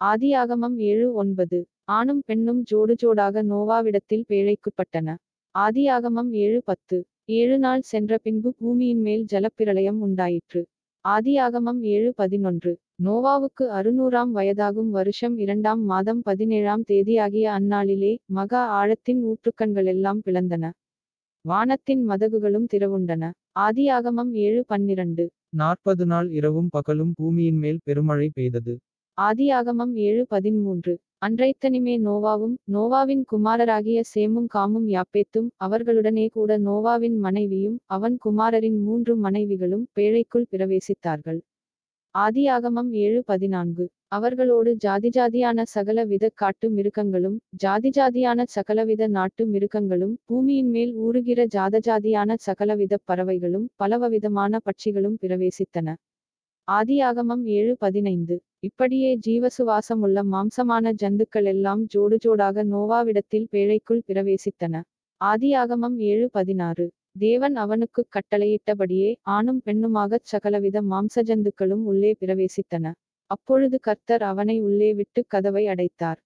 ஆதியாகமம் 7:9. ஆணும் பெண்ணும் ஜோடு ஜோடாக நோவாவிடத்தில் பேழைக்குட்பட்டன. ஆதியாகமம் 7:10. 7 நாள் சென்ற பின்பு பூமியின் மேல் ஜலப்பிரளயம் உண்டாயிற்று. ஆதியாகமம் 7:11. நோவாவுக்கு 600ஆம் வயதாகும் வருஷம் 2ஆம் மாதம் 17ஆம் தேதியாகிய அந்நாளிலே மகா ஆழத்தின் ஊற்றுக்கண்களெல்லாம் பிளந்தன. வானத்தின் மதகுகளும் திறவுண்டன. ஆதியாகமம் 7:12. 40 நாள் இரவும் பகலும் பூமியின் மேல் பெருமழை பெய்தது. ஆதியாகமம் 7:13. அன்றைத்தனிமே நோவாவும் நோவாவின் குமாரராகிய சேமும் காமும் யாப்பேத்தும் அவர்களுடனே கூட நோவாவின் மனைவியும் அவன் குமாரரின் 3 மனைவிகளும் பேழைக்குள் பிரவேசித்தார்கள். ஆதியாகமம் 7:14. அவர்களோடு ஜாதிஜாதியான சகல வித காட்டு மிருகங்களும் ஜாதிஜாதியான சகலவித நாட்டு மிருகங்களும் பூமியின் மேல் ஊறுகிற ஜாதஜாதியான சகலவித பறவைகளும் பலவவிதமான பட்சிகளும் பிரவேசித்தன. ஆதியாகமம் 7:15. இப்படியே ஜீவசுவாசமுள்ள மாம்சமான ஜந்துக்கள் எல்லாம் ஜோடு ஜோடாக நோவாவிடத்தில் பேழைக்குள் பிரவேசித்தன. ஆதியாகமம் 7:16. தேவன் அவனுக்குக் கட்டளையிட்டபடியே ஆணும் பெண்ணுமாகச் சகலவித மாம்சஜந்துக்களும் உள்ளே பிரவேசித்தன. அப்பொழுது கர்த்தர் அவனை உள்ளே விட்டு கதவை அடைத்தார்.